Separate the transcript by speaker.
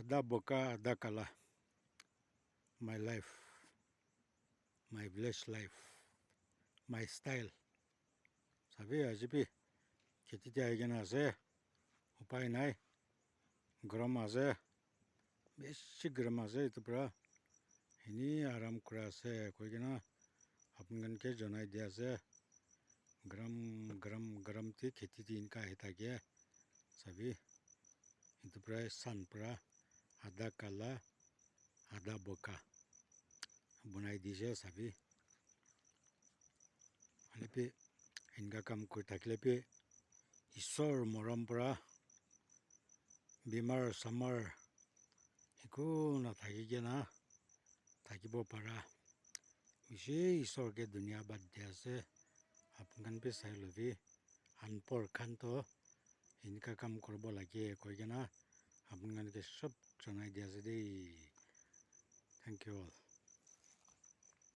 Speaker 1: Ada boka, ada kala. My life, my village life, my style. Sabi ajibi খেতিতে আহি কেনে আছে উপায় নাই গৰম আছে বেছি গৰম আছে এইটো পৰা এনে আৰাম কৰা আছে কৈ কিনে আপোনালোকে জনাই দিয়া আছে গৰম গৰম গৰমতে খেতিতে ইনকা আহি থাকে চাবি এইটো পৰা চান পৰা আধা কালা আধা বোকা বনাই দিছে চাবি আলিপি ইনকা কাম কৰি থাকিলে পি ঈশ্বৰ মৰম পৰা বেমাৰ চামাৰ একো নাথাকিকে না থাকিব পাৰা বেছি ঈশ্বৰকে ধন্যবাদ দিয়া আছে আপোনালোকে চাই ল'বি আনপঢ় খানতো এনেকুৱা কাম কৰিব লাগে কৈ কিনে আপোনালোকে চব জনাই দিয়া আছে দেই থেংক ইউ অল